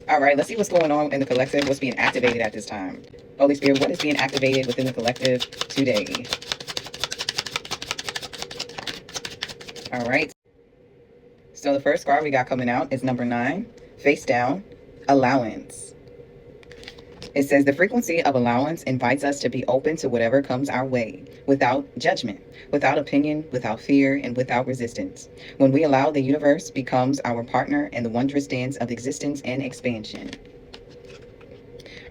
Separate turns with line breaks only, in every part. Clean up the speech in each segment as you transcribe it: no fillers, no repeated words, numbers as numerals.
All right, let's see what's going on in the collective, what's being activated at this time. Holy Spirit, what is being activated within the collective today? All right. So the first card we got coming out is number 9, face down, allowance. It says the frequency of allowance invites us to be open to whatever comes our way, without judgment, without opinion, without fear, and without resistance. When we allow, the universe becomes our partner in the wondrous dance of existence and expansion.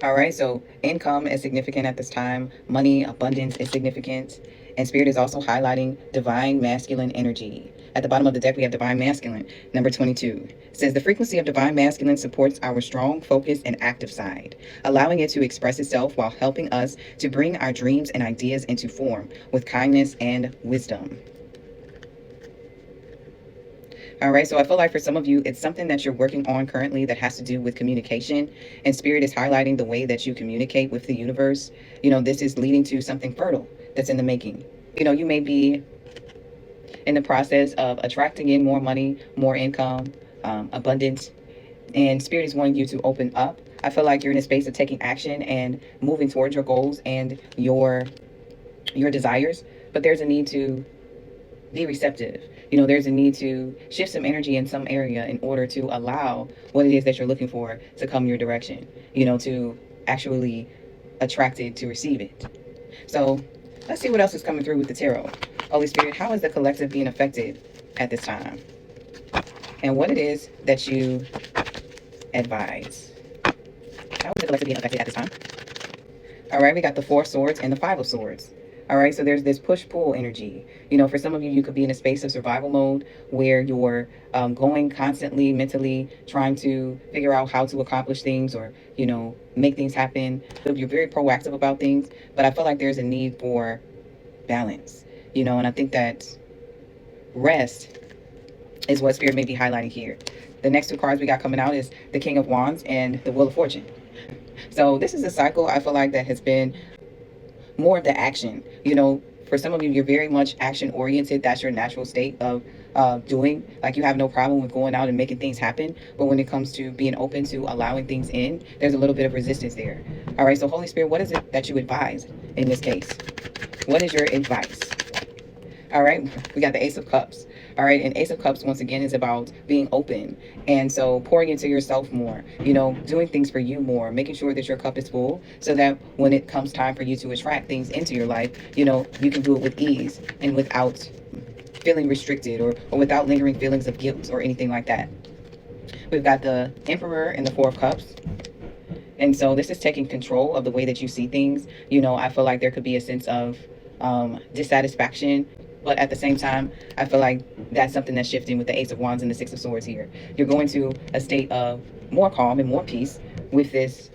All right, so income is significant at this time. Money, abundance is significant. And Spirit is also highlighting divine masculine energy. At the bottom of the deck, we have divine masculine, number 22. It says the frequency of divine masculine supports our strong, focused, and active side, allowing it to express itself while helping us to bring our dreams and ideas into form with kindness and wisdom. All right, so I feel like for some of you, it's something that you're working on currently that has to do with communication. And Spirit is highlighting the way that you communicate with the universe. You know, this is leading to something fertile that's in the making. You know, you may be in the process of attracting in more money, more income, abundance. And Spirit is wanting you to open up. I feel like you're in a space of taking action and moving towards your goals and your desires. But there's a need to be receptive. You know, there's a need to shift some energy in some area in order to allow what it is that you're looking for to come your direction, you know, to actually attract it, to receive it. So let's see what else is coming through with the tarot. Holy Spirit, how is the collective being affected at this time? And what it is that you advise. How is the collective being affected at this time? All right, we got the 4 of Swords and the 5 of Swords. All right, so there's this push-pull energy. You know, for some of you, you could be in a space of survival mode where you're going constantly, mentally, trying to figure out how to accomplish things or, you know, make things happen. You're very proactive about things, but I feel like there's a need for balance, you know, and I think that rest is what Spirit may be highlighting here. The next 2 cards we got coming out is the King of Wands and the Wheel of Fortune. So this is a cycle I feel like that has been more of the action. You know, for some of you, you're very much action oriented. That's your natural state of doing. Like, you have no problem with going out and making things happen. But when it comes to being open to allowing things in, there's a little bit of resistance there. All right, so Holy Spirit, what is it that you advise in this case? What is your advice? All right, we got the Ace of Cups. All right, and Ace of Cups, once again, is about being open. And so pouring into yourself more, you know, doing things for you more, making sure that your cup is full so that when it comes time for you to attract things into your life, you know, you can do it with ease and without feeling restricted or without lingering feelings of guilt or anything like that. We've got the Emperor and the 4 of Cups. And so this is taking control of the way that you see things. You know, I feel like there could be a sense of dissatisfaction. But at the same time, I feel like that's something that's shifting with the Ace of Wands and the 6 of Swords here. You're going to a state of more calm and more peace with this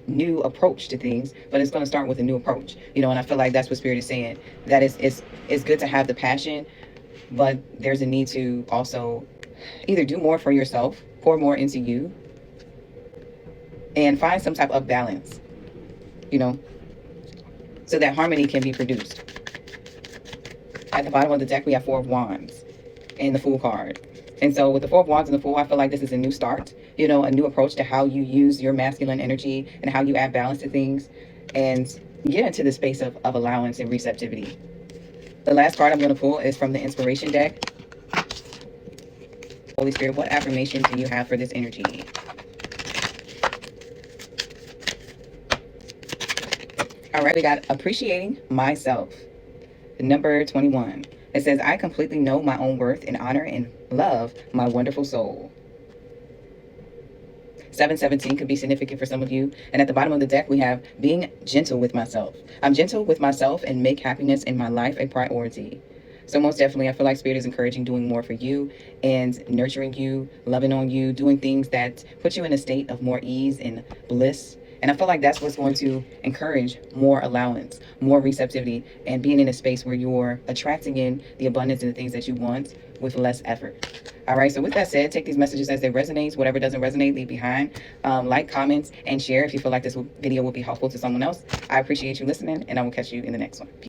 new approach to things, but it's going to start with a new approach. You know, and I feel like that's what Spirit is saying. That it's good to have the passion, but there's a need to also either do more for yourself, pour more into you, and find some type of balance, you know, so that harmony can be produced. At the bottom of the deck, we have 4 of Wands and the Fool card. And so with the 4 of Wands and the Fool, I feel like this is a new start, you know, a new approach to how you use your masculine energy and how you add balance to things and get into the space of allowance and receptivity. The last card I'm going to pull is from the Inspiration deck. Holy Spirit, what affirmation do you have for this energy? All right, we got appreciating myself. Number 21. It says, I completely know my own worth and honor and love my wonderful soul. 717 could be significant for some of you. And at the bottom of the deck, we have being gentle with myself. I'm gentle with myself and make happiness in my life a priority. So most definitely, I feel like Spirit is encouraging doing more for you and nurturing you, loving on you, doing things that put you in a state of more ease and bliss. And I feel like that's what's going to encourage more allowance, more receptivity, and being in a space where you're attracting in the abundance and the things that you want with less effort. All right, so with that said, take these messages as they resonate. Whatever doesn't resonate, leave behind. Like, comments, and share if you feel like this video will be helpful to someone else. I appreciate you listening, and I will catch you in the next one. Peace.